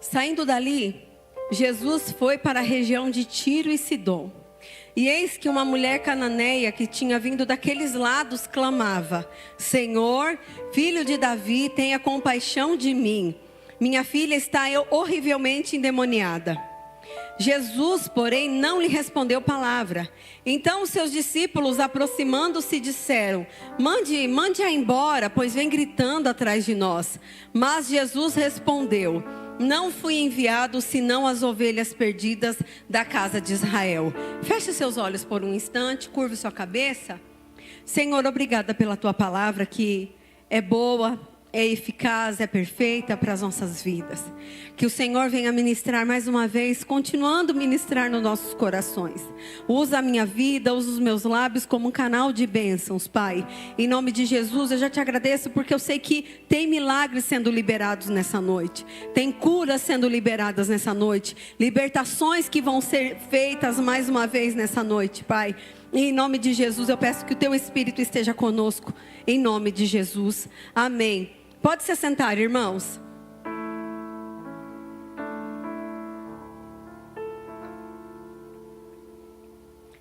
Saindo dali, Jesus foi para a região de Tiro e Sidom. E eis que uma mulher cananeia que tinha vindo daqueles lados clamava: Senhor, filho de Davi, tenha compaixão de mim. Minha filha está horrivelmente endemoniada. Jesus, porém, não lhe respondeu palavra. Então os seus discípulos, aproximando-se, disseram: Mande-a embora, pois vem gritando atrás de nós. Mas Jesus respondeu: Não fui enviado senão as ovelhas perdidas da casa de Israel. Feche seus olhos por um instante, curve sua cabeça. Senhor, obrigada pela tua palavra que é boa, é eficaz, é perfeita para as nossas vidas. Que o Senhor venha ministrar mais uma vez, continuando a ministrar nos nossos corações. Usa a minha vida, usa os meus lábios como um canal de bênçãos, Pai. Em nome de Jesus, eu já te agradeço porque eu sei que tem milagres sendo liberados nessa noite. Tem curas sendo liberadas nessa noite. Libertações que vão ser feitas mais uma vez nessa noite, Pai. E em nome de Jesus, eu peço que o teu Espírito esteja conosco. Em nome de Jesus. Amém. Pode se sentar, irmãos.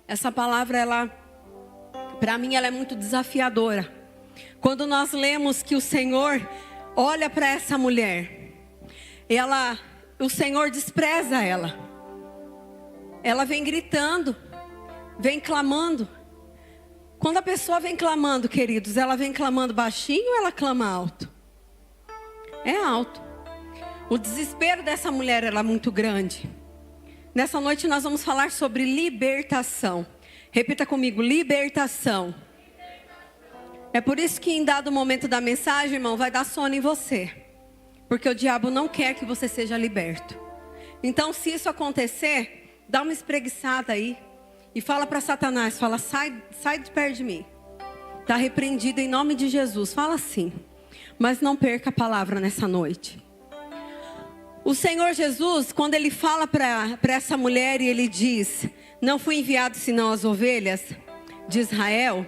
Essa palavra, para mim, ela é muito desafiadora. Quando nós lemos que o Senhor olha para essa mulher, o Senhor despreza ela. Ela vem gritando, vem clamando. Quando a pessoa vem clamando, queridos, ela vem clamando baixinho ou ela clama alto? É alto. O desespero dessa mulher era muito grande. Nessa noite nós vamos falar sobre libertação. Repita comigo: libertação. É por isso que em dado momento da mensagem, irmão, vai dar sono em você. Porque o diabo não quer que você seja liberto. Então, se isso acontecer, dá uma espreguiçada aí. E fala para Satanás, fala: sai de perto de mim. Está repreendido em nome de Jesus. Fala assim. Mas não perca a palavra nessa noite. O Senhor Jesus, quando Ele fala para essa mulher e Ele diz: não fui enviado senão as ovelhas de Israel.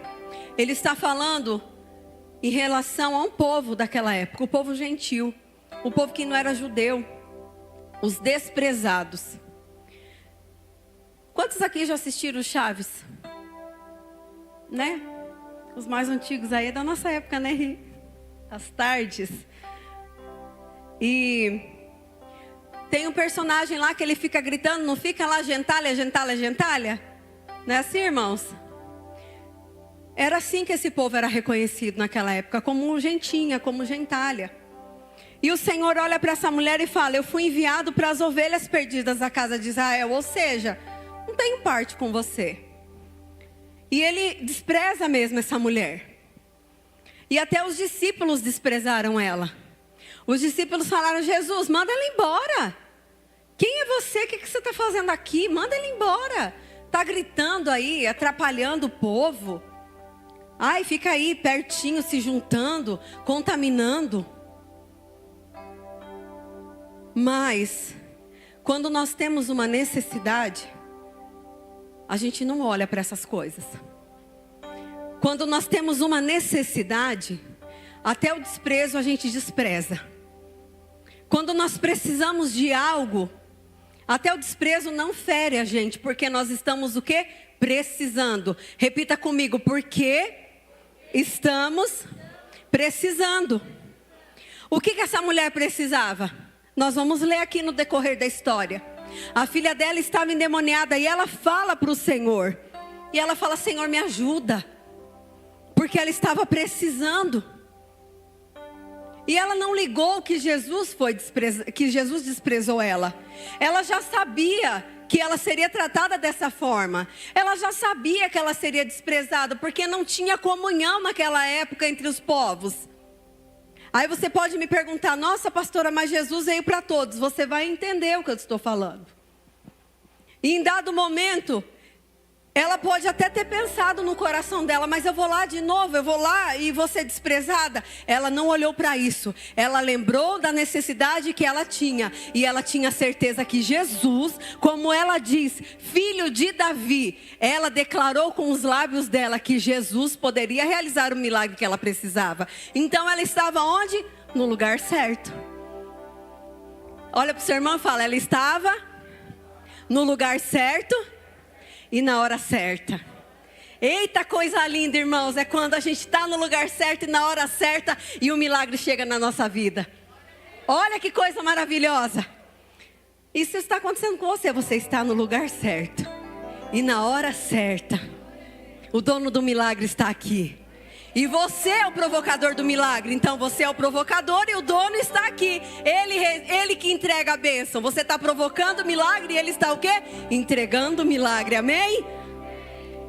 Ele está falando em relação a um povo daquela época. O povo gentil. O povo que não era judeu. Os desprezados. Quantos aqui já assistiram Chaves? Né? Os mais antigos aí é da nossa época, né? As tardes. E tem um personagem lá que ele fica gritando, não fica lá: gentalha, gentalha, gentalha? Não é assim, irmãos? Era assim que esse povo era reconhecido naquela época, como gentinha, como gentalha. E o Senhor olha para essa mulher e fala: eu fui enviado para as ovelhas perdidas da casa de Israel. Ou seja, não tenho parte com você. E ele despreza mesmo essa mulher. E até os discípulos desprezaram ela. Os discípulos falaram: Jesus, manda ela embora. Quem é você? O que você está fazendo aqui? Manda ela embora. Está gritando aí, atrapalhando o povo. Ai, fica aí pertinho, se juntando, contaminando. Mas, quando nós temos uma necessidade, a gente não olha para essas coisas. Quando nós temos uma necessidade, até o desprezo a gente despreza. Quando nós precisamos de algo, até o desprezo não fere a gente, porque nós estamos o quê? Precisando. Repita comigo: porque estamos precisando. O que essa mulher precisava? Nós vamos ler aqui no decorrer da história. A filha dela estava endemoniada e ela fala para o Senhor. E ela fala: Senhor, me ajuda. Porque ela estava precisando. E ela não ligou que Jesus desprezou ela. Ela já sabia que ela seria tratada dessa forma. Ela já sabia que ela seria desprezada, porque não tinha comunhão naquela época entre os povos. Aí você pode me perguntar: nossa, pastora, mas Jesus veio para todos. Você vai entender o que eu estou falando. E em dado momento, ela pode até ter pensado no coração dela: mas eu vou lá de novo, eu vou lá e vou ser desprezada. Ela não olhou para isso. Ela lembrou da necessidade que ela tinha. E ela tinha certeza que Jesus, como ela diz, filho de Davi, ela declarou com os lábios dela que Jesus poderia realizar o milagre que ela precisava. Então ela estava onde? No lugar certo. Olha para o seu irmão e fala: ela estava no lugar certo e na hora certa. Eita, coisa linda, irmãos, é quando a gente está no lugar certo e na hora certa e o milagre chega na nossa vida. Olha que coisa maravilhosa. Isso está acontecendo com você. Você está no lugar certo e na hora certa. O dono do milagre está aqui. E você é o provocador do milagre. Então você é o provocador e o dono está aqui. Ele que entrega a bênção. Você está provocando o milagre e ele está o quê? Entregando o milagre. Amém?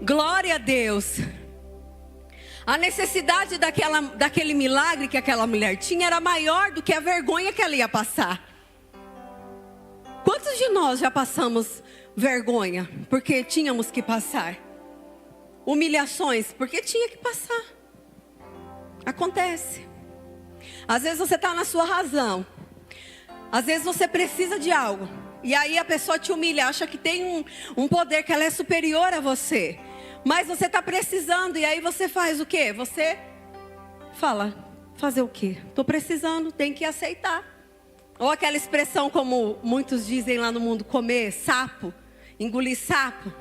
Glória a Deus. A necessidade daquele milagre que aquela mulher tinha era maior do que a vergonha que ela ia passar. Quantos de nós já passamos vergonha porque tínhamos que passar? Humilhações porque tinha que passar. Acontece. Às vezes você está na sua razão. Às vezes você precisa de algo. E aí a pessoa te humilha, acha que tem um poder, que ela é superior a você. Mas você está precisando, e aí você faz o quê? Você fala: fazer o quê? Estou precisando, tem que aceitar. Ou aquela expressão como muitos dizem lá no mundo: comer sapo, engolir sapo.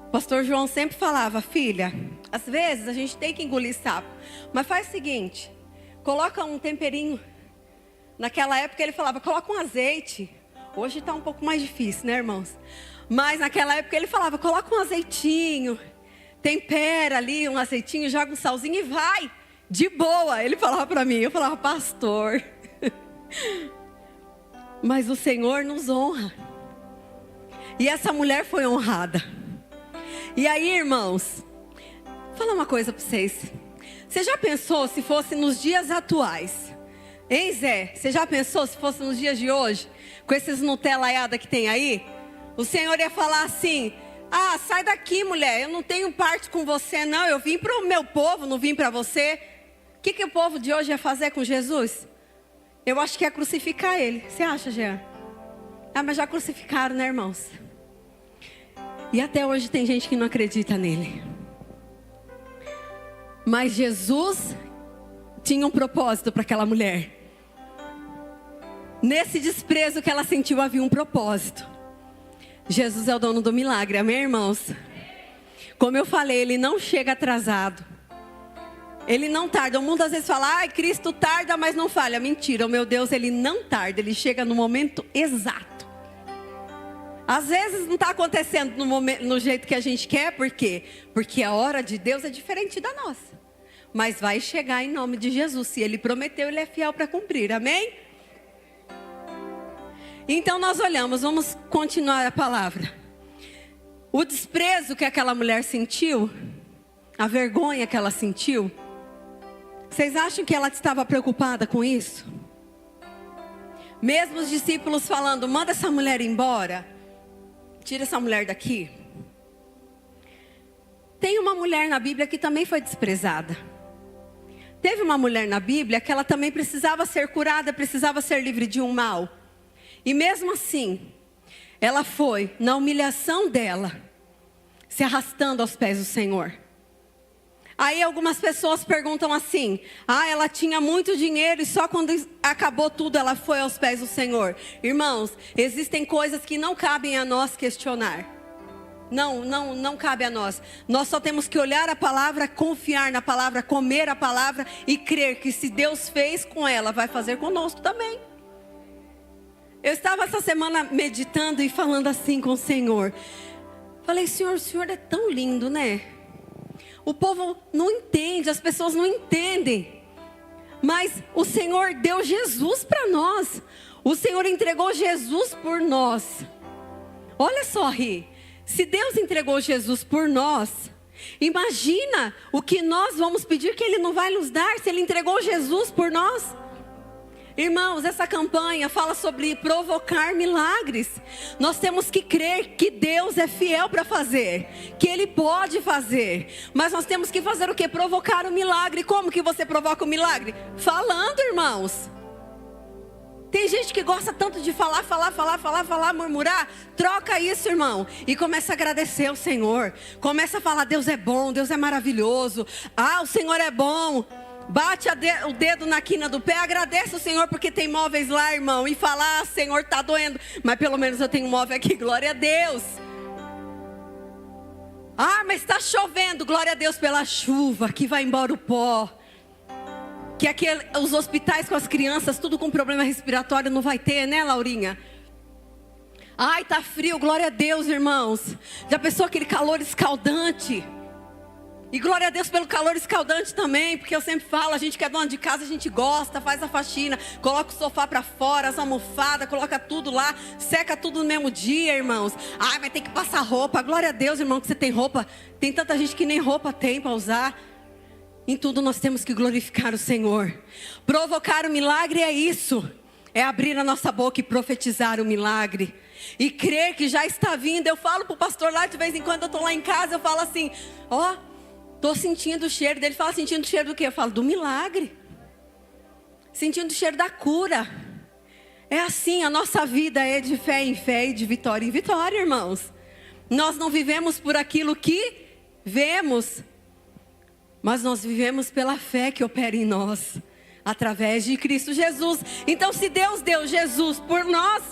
O pastor João sempre falava: filha, às vezes a gente tem que engolir sapo, mas faz o seguinte, coloca um temperinho. Naquela época ele falava: coloca um azeite. Hoje está um pouco mais difícil, né, irmãos? Mas naquela época ele falava: coloca um azeitinho, tempera ali um azeitinho, joga um salzinho e vai, de boa. Ele falava para mim, eu falava: pastor, mas o Senhor nos honra. E essa mulher foi honrada. E aí, irmãos, vou falar uma coisa para vocês. Você já pensou se fosse nos dias atuais? Hein, Zé? Você já pensou se fosse nos dias de hoje? Com esses nutelaiada que tem aí? O Senhor ia falar assim: ah, sai daqui, mulher, eu não tenho parte com você não. Eu vim para o meu povo, não vim para você. O que o povo de hoje ia fazer com Jesus? Eu acho que ia crucificar ele. Você acha, Jean? Ah, mas já crucificaram, né, irmãos? E até hoje tem gente que não acredita nele. Mas Jesus tinha um propósito para aquela mulher. Nesse desprezo que ela sentiu havia um propósito. Jesus é o dono do milagre, amém, irmãos? Como eu falei, ele não chega atrasado. Ele não tarda. O mundo às vezes fala: ai, Cristo tarda, mas não falha. Mentira, o meu Deus, ele não tarda. Ele chega no momento exato. Às vezes não está acontecendo no jeito que a gente quer. Por quê? Porque a hora de Deus é diferente da nossa. Mas vai chegar em nome de Jesus. Se ele prometeu, ele é fiel para cumprir, amém? Então nós olhamos, vamos continuar a palavra. O desprezo que aquela mulher sentiu, a vergonha que ela sentiu, vocês acham que ela estava preocupada com isso? Mesmo os discípulos falando: manda essa mulher embora, tira essa mulher daqui. Tem uma mulher na Bíblia que também foi desprezada. Teve uma mulher na Bíblia que ela também precisava ser curada, precisava ser livre de um mal. E mesmo assim, ela foi, na humilhação dela, se arrastando aos pés do Senhor. Aí algumas pessoas perguntam assim: ah, ela tinha muito dinheiro e só quando acabou tudo ela foi aos pés do Senhor. Irmãos, existem coisas que não cabem a nós questionar. Não cabe a nós. Nós só temos que olhar a palavra, confiar na palavra, comer a palavra e crer que se Deus fez com ela, vai fazer conosco também. Eu estava essa semana meditando e falando assim com o Senhor. Falei: Senhor, o Senhor é tão lindo, né? O povo não entende, as pessoas não entendem. Mas o Senhor deu Jesus para nós. O Senhor entregou Jesus por nós. Olha só, Ri. Se Deus entregou Jesus por nós, imagina o que nós vamos pedir que Ele não vai nos dar se Ele entregou Jesus por nós. Irmãos, essa campanha fala sobre provocar milagres. Nós temos que crer que Deus é fiel para fazer, que Ele pode fazer. Mas nós temos que fazer o quê? Provocar o milagre. Como que você provoca o milagre? Falando, irmãos. Tem gente que gosta tanto de falar, murmurar. Troca isso, irmão, e começa a agradecer ao Senhor. Começa a falar: Deus é bom, Deus é maravilhoso. Ah, o Senhor é bom. Bate o dedo na quina do pé, agradece o Senhor porque tem móveis lá, irmão. E fala, Senhor, tá doendo, mas pelo menos eu tenho um móvel aqui, glória a Deus. Mas está chovendo, glória a Deus pela chuva, que vai embora o pó. Que os hospitais com as crianças, tudo com problema respiratório, não vai ter, né, Laurinha? Tá frio, glória a Deus, irmãos. Já pensou aquele calor escaldante? E glória a Deus pelo calor escaldante também, porque eu sempre falo, a gente que é dona de casa, a gente gosta, faz a faxina, coloca o sofá para fora, as almofadas, coloca tudo lá, seca tudo no mesmo dia, irmãos. Vai ter que passar roupa, glória a Deus, irmão, que você tem roupa. Tem tanta gente que nem roupa tem para usar. Em tudo nós temos que glorificar o Senhor. Provocar o milagre é isso. É abrir a nossa boca e profetizar o milagre. E crer que já está vindo. Eu falo para o pastor lá, de vez em quando eu estou lá em casa, eu falo assim, estou sentindo o cheiro dele. Fala, sentindo o cheiro do quê? Eu falo, do milagre. Sentindo o cheiro da cura. É assim, a nossa vida é de fé em fé e de vitória em vitória, irmãos. Nós não vivemos por aquilo que vemos, mas nós vivemos pela fé que opera em nós, através de Cristo Jesus. Então, se Deus deu Jesus por nós,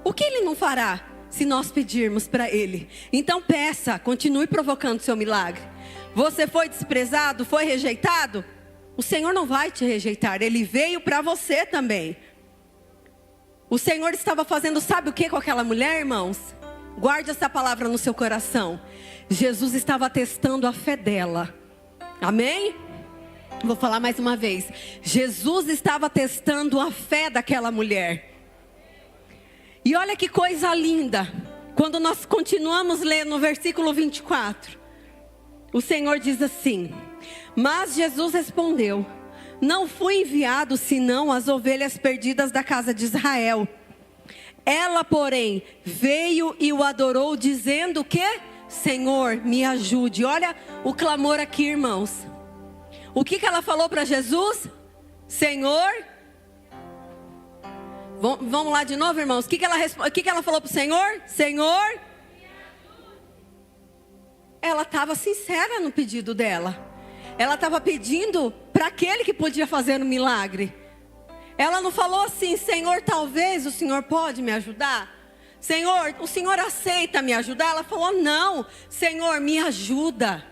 o que Ele não fará se nós pedirmos para Ele? Então peça, continue provocando seu milagre. Você foi desprezado, foi rejeitado? O Senhor não vai te rejeitar, Ele veio para você também. O Senhor estava fazendo, sabe o que com aquela mulher, irmãos? Guarde essa palavra no seu coração. Jesus estava testando a fé dela. Amém? Vou falar mais uma vez. Jesus estava testando a fé daquela mulher. E olha que coisa linda. Quando nós continuamos lendo no versículo 24. O Senhor diz assim: mas Jesus respondeu: não fui enviado senão as ovelhas perdidas da casa de Israel. Ela, porém, veio e o adorou, dizendo que: Senhor, me ajude. Olha o clamor aqui, irmãos. O que ela falou para Jesus? Senhor. Vamos lá de novo, irmãos. O que ela falou para o Senhor? Senhor. Ela estava sincera no pedido dela. Ela estava pedindo para aquele que podia fazer um milagre. Ela não falou assim: Senhor, talvez o Senhor pode me ajudar? Senhor, o Senhor aceita me ajudar? Ela falou: não, Senhor, me ajuda.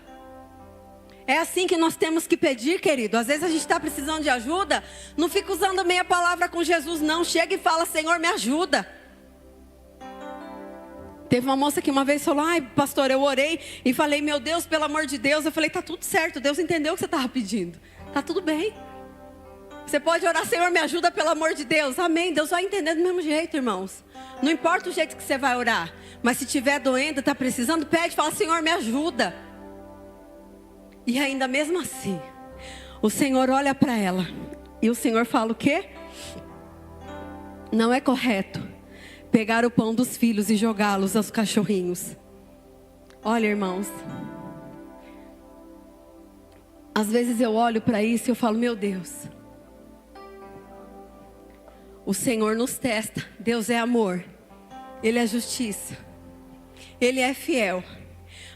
É assim que nós temos que pedir, querido. Às vezes a gente está precisando de ajuda, não fica usando meia palavra com Jesus, não. Chega e fala: Senhor, me ajuda. Teve uma moça que uma vez falou: pastor, eu orei e falei: meu Deus, pelo amor de Deus. Eu falei: tá tudo certo, Deus entendeu o que você estava pedindo. Tá tudo bem. Você pode orar: Senhor, me ajuda, pelo amor de Deus. Amém. Deus vai entender do mesmo jeito, irmãos. Não importa o jeito que você vai orar, mas se estiver doendo, está precisando, pede, fala: Senhor, me ajuda. E ainda mesmo assim, o Senhor olha para ela e o Senhor fala o quê? Não é correto pegar o pão dos filhos e jogá-los aos cachorrinhos. Olha, irmãos, às vezes eu olho para isso e eu falo: meu Deus, o Senhor nos testa. Deus é amor, Ele é justiça, Ele é fiel.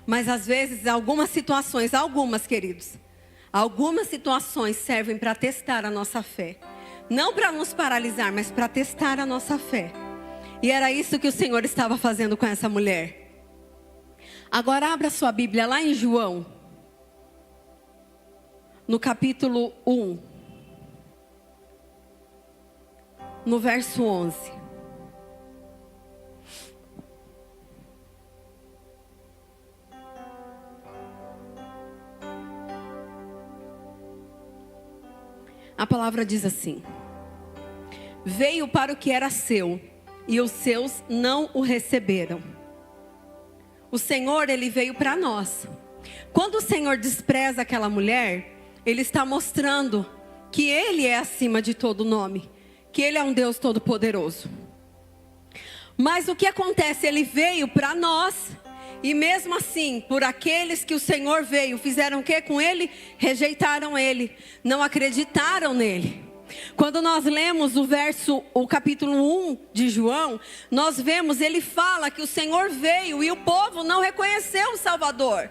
Mas às vezes algumas situações, queridos, algumas situações servem para testar a nossa fé. Não para nos paralisar, mas para testar a nossa fé. E era isso que o Senhor estava fazendo com essa mulher. Agora abra sua Bíblia lá em João, no capítulo 1, no verso 11. A palavra diz assim: veio para o que era seu, e os seus não o receberam. O Senhor, Ele veio para nós. Quando o Senhor despreza aquela mulher, Ele está mostrando que Ele é acima de todo nome, que Ele é um Deus todo-poderoso. Mas o que acontece? Ele veio para nós, e mesmo assim, por aqueles que o Senhor veio, fizeram o que com Ele? Rejeitaram Ele, não acreditaram nele. Quando nós lemos o capítulo 1 de João, nós vemos, ele fala que o Senhor veio e o povo não reconheceu o Salvador.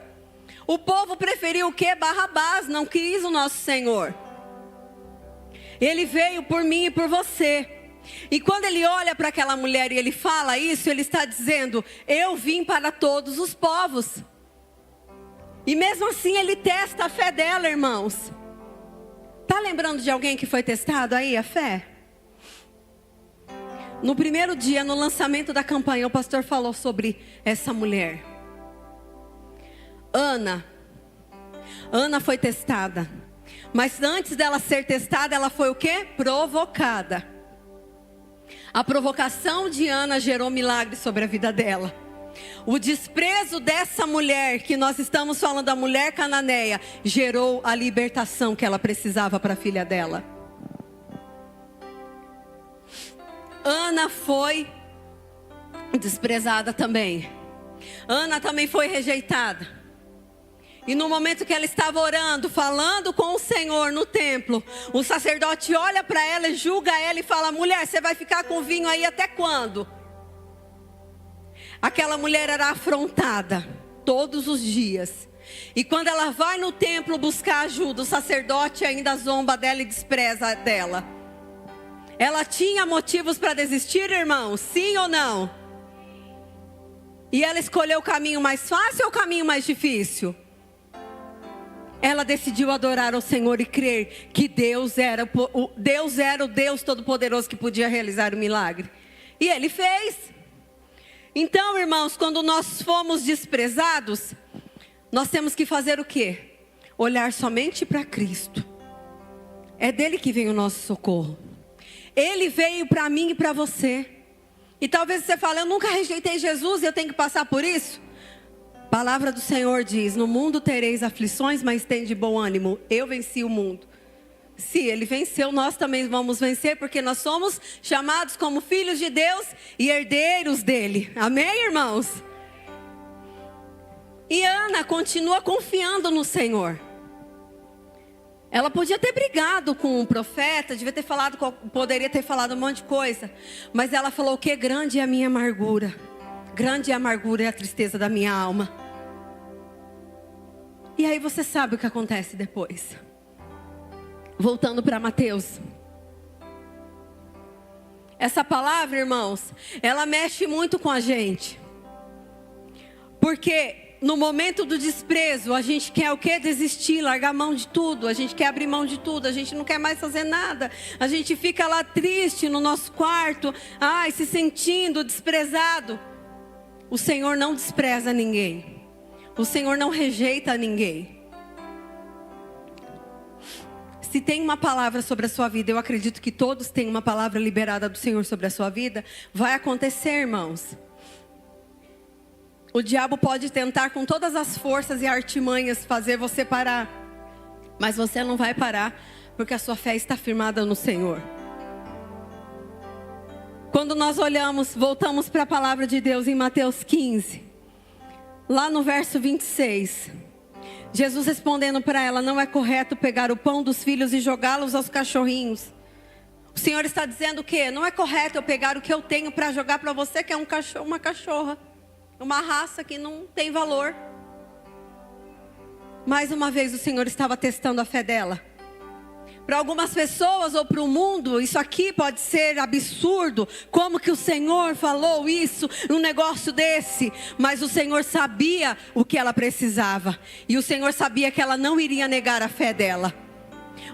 O povo preferiu o quê? Barrabás, não quis o nosso Senhor. Ele veio por mim e por você. E quando ele olha para aquela mulher e ele fala isso, ele está dizendo: eu vim para todos os povos. E mesmo assim ele testa a fé dela, irmãos. Está lembrando de alguém que foi testado aí, a fé? No primeiro dia, no lançamento da campanha, o pastor falou sobre essa mulher. Ana foi testada. Mas antes dela ser testada, ela foi o quê? Provocada. A provocação de Ana gerou milagre sobre a vida dela. O desprezo dessa mulher, que nós estamos falando, a mulher cananeia, gerou a libertação que ela precisava para a filha dela. Ana foi desprezada também. Ana também foi rejeitada. E no momento que ela estava orando, falando com o Senhor no templo, o sacerdote olha para ela, julga ela e fala: mulher, você vai ficar com vinho aí até quando? Aquela mulher era afrontada todos os dias. E quando ela vai no templo buscar ajuda, o sacerdote ainda zomba dela e despreza dela. Ela tinha motivos para desistir, irmãos? Sim ou não? E ela escolheu o caminho mais fácil ou o caminho mais difícil? Ela decidiu adorar ao Senhor e crer que Deus era o Deus Todo-Poderoso que podia realizar o milagre. E Ele fez. Então, irmãos, quando nós fomos desprezados, nós temos que fazer o quê? Olhar somente para Cristo. É dele que vem o nosso socorro. Ele veio para mim e para você. E talvez você fale: eu nunca rejeitei Jesus e eu tenho que passar por isso. A palavra do Senhor diz: no mundo tereis aflições, mas tende bom ânimo. Eu venci o mundo. Se Ele venceu, nós também vamos vencer, porque nós somos chamados como filhos de Deus e herdeiros dele. Amém, irmãos? E Ana continua confiando no Senhor. Ela podia ter brigado com o profeta, poderia ter falado um monte de coisa. Mas ela falou: o que grande é a minha amargura. Grande é a amargura e a tristeza da minha alma. E aí você sabe o que acontece depois. Voltando para Mateus. Essa palavra, irmãos, ela mexe muito com a gente. Porque no momento do desprezo, a gente quer o quê? Desistir, largar mão de tudo. A gente quer abrir mão de tudo. A gente não quer mais fazer nada. A gente fica lá triste no nosso quarto, se sentindo desprezado. O Senhor não despreza ninguém. O Senhor não rejeita ninguém. Se tem uma palavra sobre a sua vida, eu acredito que todos têm uma palavra liberada do Senhor sobre a sua vida, vai acontecer, irmãos. O diabo pode tentar com todas as forças e artimanhas fazer você parar. Mas você não vai parar, porque a sua fé está firmada no Senhor. Quando nós voltamos para a palavra de Deus em Mateus 15, lá no verso 26, Jesus respondendo para ela: não é correto pegar o pão dos filhos e jogá-los aos cachorrinhos. O Senhor está dizendo o quê? Não é correto eu pegar o que eu tenho para jogar para você, que é uma cachorra, uma raça que não tem valor. Mais uma vez o Senhor estava testando a fé dela. Para algumas pessoas ou para o mundo, isso aqui pode ser absurdo. Como que o Senhor falou isso num negócio desse? Mas o Senhor sabia o que ela precisava. E o Senhor sabia que ela não iria negar a fé dela.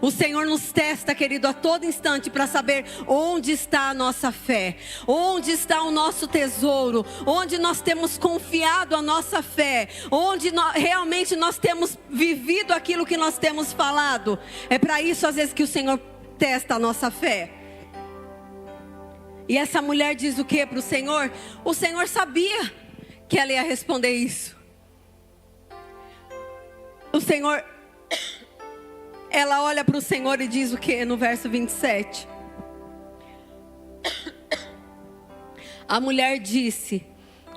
O Senhor nos testa, querido, a todo instante para saber onde está a nossa fé, onde está o nosso tesouro, onde nós temos confiado a nossa fé, onde realmente nós temos vivido aquilo que nós temos falado. É para isso às vezes que o Senhor testa a nossa fé. E essa mulher diz o que para o Senhor? O Senhor sabia que ela ia responder isso. Ela olha para o Senhor e diz o que no verso 27? A mulher disse: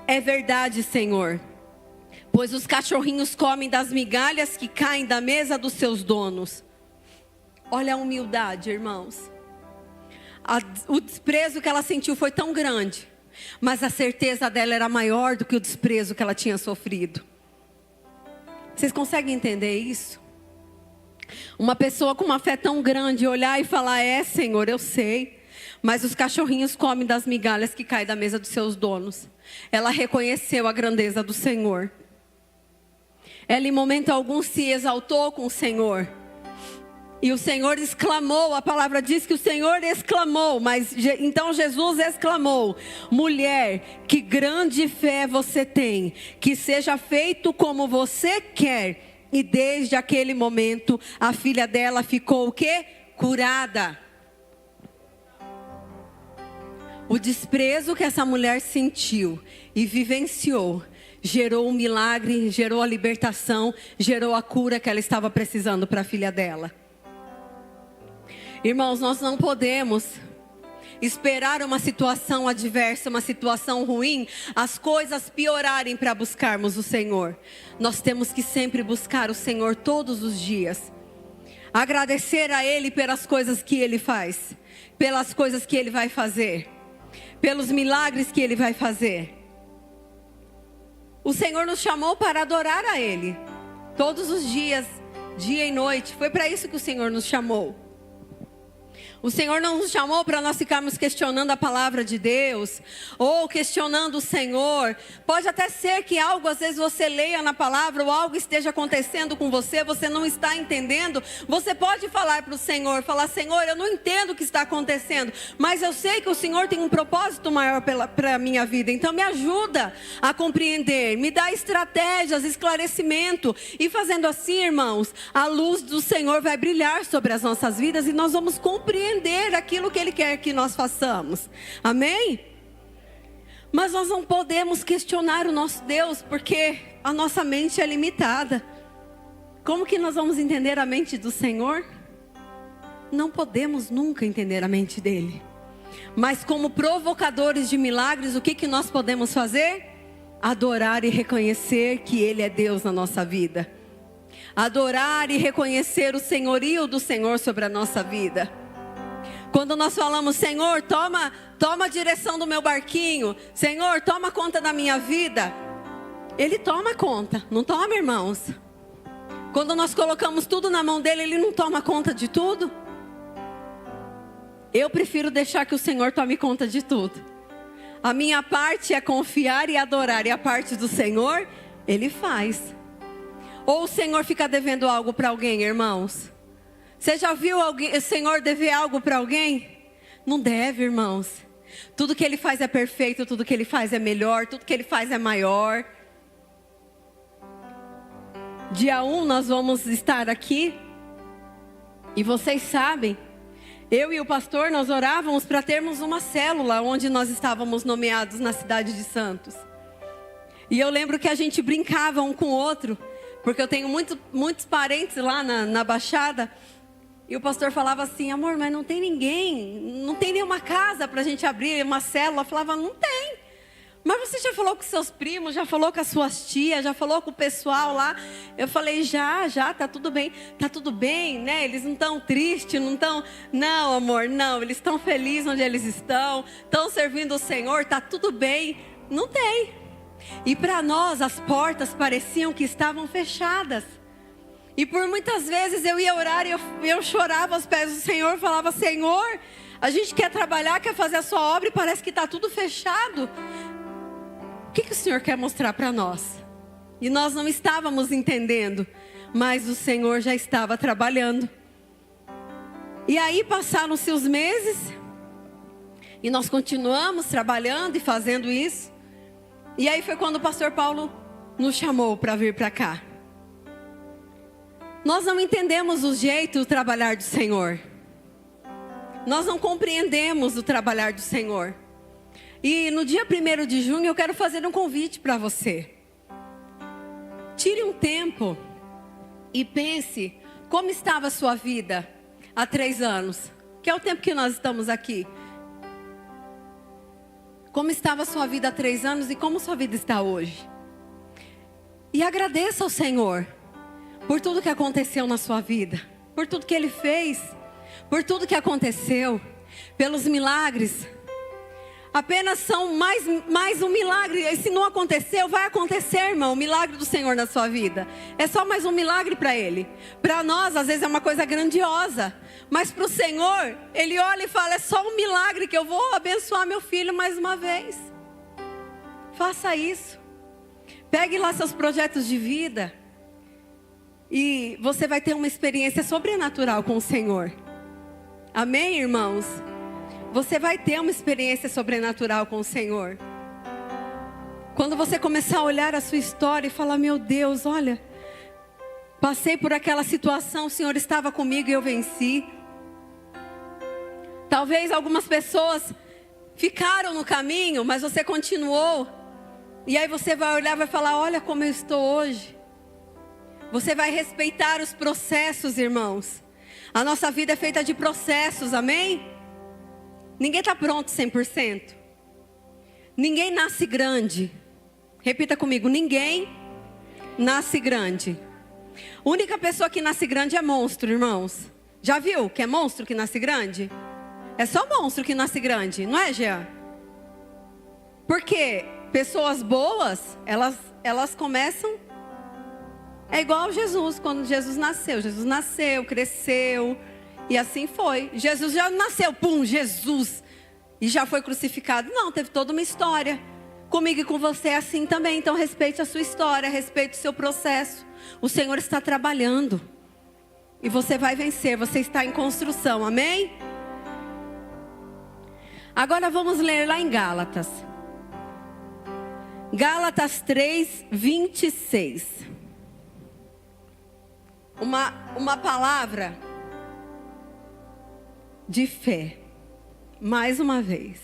é verdade, Senhor, pois os cachorrinhos comem das migalhas que caem da mesa dos seus donos. Olha a humildade, irmãos. O desprezo que ela sentiu foi tão grande, mas a certeza dela era maior do que o desprezo que ela tinha sofrido. Vocês conseguem entender isso? Uma pessoa com uma fé tão grande olhar e falar: é, Senhor, eu sei, mas os cachorrinhos comem das migalhas que caem da mesa dos seus donos. Ela reconheceu a grandeza do Senhor. Ela em momento algum se exaltou com o Senhor. E o Senhor exclamou, a palavra diz que o Senhor exclamou, mas então Jesus exclamou: mulher, que grande fé você tem, que seja feito como você quer. E desde aquele momento, a filha dela ficou o quê? Curada. O desprezo que essa mulher sentiu e vivenciou gerou um milagre, gerou a libertação, gerou a cura que ela estava precisando para a filha dela. Irmãos, nós não podemos esperar uma situação adversa, uma situação ruim, as coisas piorarem para buscarmos o Senhor. Nós temos que sempre buscar o Senhor todos os dias. Agradecer a Ele pelas coisas que Ele faz, pelas coisas que Ele vai fazer, pelos milagres que Ele vai fazer. O Senhor nos chamou para adorar a Ele todos os dias, dia e noite. Foi para isso que o Senhor nos chamou. O Senhor não nos chamou para nós ficarmos questionando a palavra de Deus, ou questionando o Senhor. Pode até ser que algo, às vezes você leia na palavra, ou algo esteja acontecendo com você, você não está entendendo. Você pode falar para o Senhor, falar: Senhor, eu não entendo o que está acontecendo, mas eu sei que o Senhor tem um propósito maior para a minha vida. Então me ajuda a compreender, me dá estratégias, esclarecimento. E fazendo assim, irmãos, a luz do Senhor vai brilhar sobre as nossas vidas e nós vamos compreender aquilo que Ele quer que nós façamos. Amém? Mas nós não podemos questionar o nosso Deus, porque a nossa mente é limitada. Como que nós vamos entender a mente do Senhor? Não podemos nunca entender a mente dEle. Mas como provocadores de milagres, o que nós podemos fazer? Adorar e reconhecer que Ele é Deus na nossa vida. Adorar e reconhecer o senhorio do Senhor sobre a nossa vida. Quando nós falamos: Senhor, toma a direção do meu barquinho. Senhor, toma conta da minha vida. Ele toma conta, não toma, irmãos? Quando nós colocamos tudo na mão dele, Ele não toma conta de tudo? Eu prefiro deixar que o Senhor tome conta de tudo. A minha parte é confiar e adorar, e a parte do Senhor, Ele faz. Ou o Senhor fica devendo algo para alguém, irmãos? Você já viu o Senhor dever algo para alguém? Não deve, irmãos. Tudo que Ele faz é perfeito, tudo que Ele faz é melhor, tudo que Ele faz é maior. Dia 1 nós vamos estar aqui. E vocês sabem, eu e o pastor, nós orávamos para termos uma célula onde nós estávamos nomeados na cidade de Santos. E eu lembro que a gente brincava um com o outro, porque eu tenho muitos parentes lá na Baixada. E o pastor falava assim: amor, mas não tem ninguém, não tem nenhuma casa para a gente abrir uma célula. Eu falava: não tem. Mas você já falou com seus primos, já falou com as suas tias, já falou com o pessoal lá? Eu falei: já, tá tudo bem, né? Eles não estão tristes, não estão... Não, amor, não, eles estão felizes onde eles estão servindo o Senhor, tá tudo bem. Não tem. E para nós as portas pareciam que estavam fechadas. E por muitas vezes eu ia orar e eu chorava aos pés do Senhor. Falava: Senhor, a gente quer trabalhar, quer fazer a sua obra e parece que está tudo fechado. O que o Senhor quer mostrar para nós? E nós não estávamos entendendo, mas o Senhor já estava trabalhando. E aí passaram-se os meses e nós continuamos trabalhando e fazendo isso. E aí foi quando o pastor Paulo nos chamou para vir para cá. Nós não entendemos o jeito do trabalhar do Senhor. Nós não compreendemos o trabalhar do Senhor. E no dia 1º de junho eu quero fazer um convite para você. Tire um tempo e pense como estava a sua vida há 3 anos. Que é o tempo que nós estamos aqui. Como estava a sua vida há 3 anos e como sua vida está hoje. E agradeça ao Senhor por tudo que aconteceu na sua vida, por tudo que Ele fez, por tudo que aconteceu, pelos milagres. Apenas são mais um milagre. E se não aconteceu, vai acontecer, irmão. O milagre do Senhor na sua vida. É só mais um milagre para Ele. Para nós, às vezes é uma coisa grandiosa. Mas para o Senhor, Ele olha e fala: é só um milagre que eu vou abençoar meu filho mais uma vez. Faça isso. Pegue lá seus projetos de vida. E você vai ter uma experiência sobrenatural com o Senhor. Amém, irmãos? Você vai ter uma experiência sobrenatural com o Senhor. Quando você começar a olhar a sua história e falar: meu Deus, olha, passei por aquela situação, o Senhor estava comigo e eu venci. Talvez algumas pessoas ficaram no caminho, mas você continuou. E aí você vai olhar e vai falar: olha como eu estou hoje. Você vai respeitar os processos, irmãos. A nossa vida é feita de processos, amém? Ninguém está pronto 100%. Ninguém nasce grande. Repita comigo: ninguém nasce grande. A única pessoa que nasce grande é monstro, irmãos. Já viu que é monstro que nasce grande? É só monstro que nasce grande, não é, Jean? Porque pessoas boas, elas começam... É igual Jesus, quando Jesus nasceu. Jesus nasceu, cresceu... E assim foi. Jesus já nasceu, pum, Jesus. E já foi crucificado. Não, teve toda uma história. Comigo e com você é assim também. Então respeite a sua história, respeite o seu processo. O Senhor está trabalhando. E você vai vencer, você está em construção, amém? Agora vamos ler lá em Gálatas. Gálatas 3, 26. Uma palavra de fé, mais uma vez.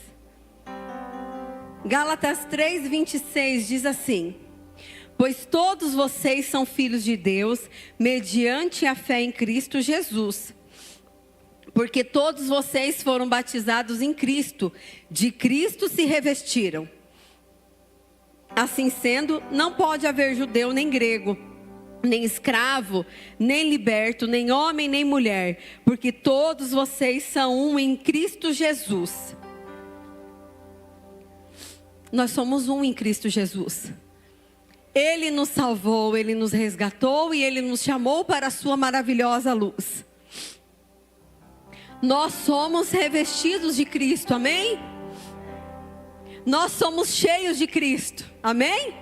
Gálatas 3, 26 diz assim: pois todos vocês são filhos de Deus, mediante a fé em Cristo Jesus. Porque todos vocês foram batizados em Cristo, de Cristo se revestiram. Assim sendo, não pode haver judeu nem grego, nem escravo, nem liberto, nem homem, nem mulher, porque todos vocês são um em Cristo Jesus. Nós somos um em Cristo Jesus. Ele nos salvou, Ele nos resgatou e Ele nos chamou para a sua maravilhosa luz. Nós somos revestidos de Cristo, amém? Nós somos cheios de Cristo, amém?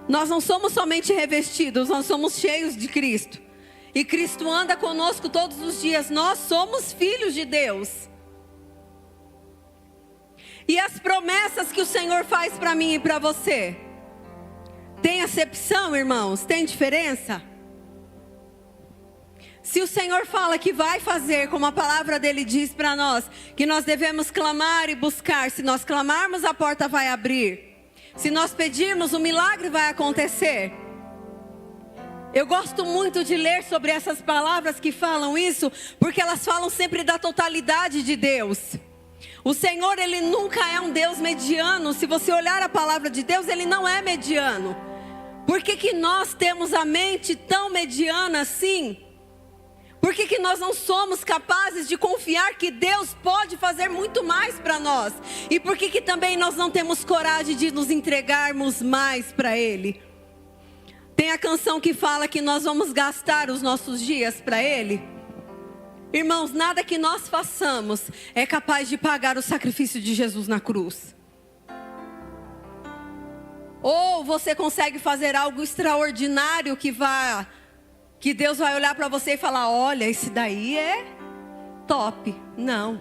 Nós não somos somente revestidos, nós somos cheios de Cristo. E Cristo anda conosco todos os dias. Nós somos filhos de Deus. E as promessas que o Senhor faz para mim e para você, tem acepção, irmãos? Tem diferença? Se o Senhor fala que vai fazer, como a palavra dele diz para nós, que nós devemos clamar e buscar. Se nós clamarmos, a porta vai abrir. Se nós pedirmos, o milagre vai acontecer. Eu gosto muito de ler sobre essas palavras que falam isso, porque elas falam sempre da totalidade de Deus. O Senhor, Ele nunca é um Deus mediano. Se você olhar a palavra de Deus, Ele não é mediano. Por que nós temos a mente tão mediana assim? Por que nós não somos capazes de confiar que Deus pode fazer muito mais para nós? E por que também nós não temos coragem de nos entregarmos mais para Ele? Tem a canção que fala que nós vamos gastar os nossos dias para Ele. Irmãos, nada que nós façamos é capaz de pagar o sacrifício de Jesus na cruz. Ou você consegue fazer algo extraordinário que Deus vai olhar para você e falar: olha, esse daí é top. Não.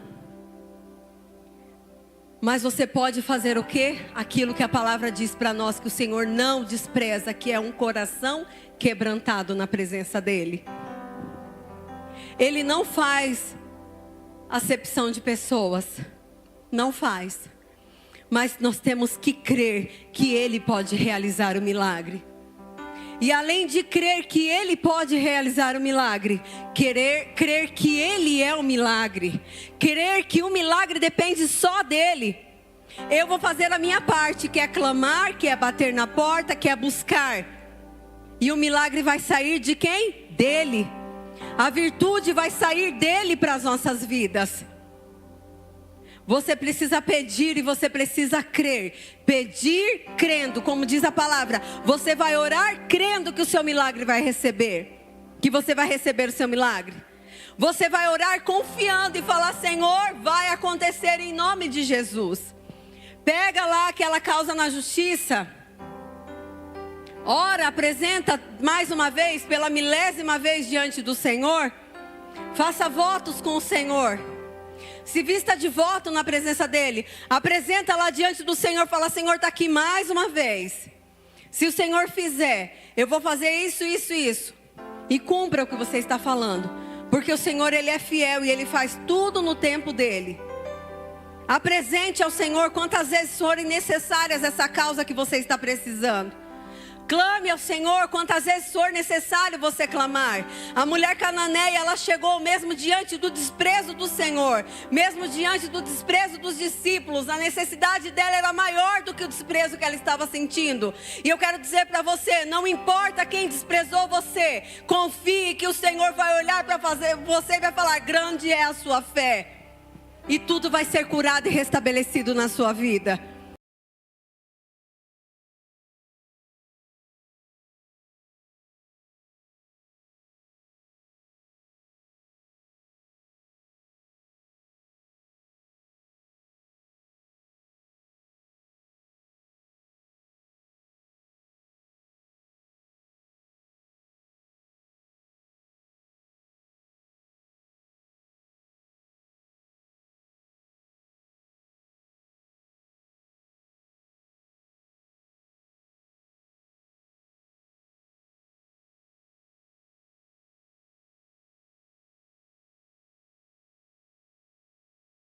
Mas você pode fazer o quê? Aquilo que a palavra diz para nós, que o Senhor não despreza, que é um coração quebrantado na presença dEle. Ele não faz acepção de pessoas. Não faz. Mas nós temos que crer que Ele pode realizar o milagre. E além de crer que Ele pode realizar o milagre, crer que Ele é o milagre. Crer que o milagre depende só dEle. Eu vou fazer a minha parte, que é clamar, que é bater na porta, que é buscar. E o milagre vai sair de quem? Dele. A virtude vai sair dele para as nossas vidas. Você precisa pedir e você precisa crer. Pedir crendo, como diz a palavra. Você vai orar crendo que o seu milagre vai receber. Que você vai receber o seu milagre. Você vai orar confiando e falar: Senhor, vai acontecer em nome de Jesus. Pega lá aquela causa na justiça. Ora, apresenta mais uma vez, pela 1000ª vez diante do Senhor. Faça votos com o Senhor. Se vista de voto na presença dEle. Apresenta lá diante do Senhor. Fala: Senhor, está aqui mais uma vez. Se o Senhor fizer, eu vou fazer isso, isso, isso. E cumpra o que você está falando. Porque o Senhor, Ele é fiel e Ele faz tudo no tempo dEle. Apresente ao Senhor quantas vezes forem necessárias essa causa que você está precisando. Clame ao Senhor quantas vezes for necessário você clamar. A mulher cananeia, ela chegou mesmo diante do desprezo do Senhor. Mesmo diante do desprezo dos discípulos. A necessidade dela era maior do que o desprezo que ela estava sentindo. E eu quero dizer para você, não importa quem desprezou você. Confie que o Senhor vai olhar para você e vai falar: grande é a sua fé. E tudo vai ser curado e restabelecido na sua vida.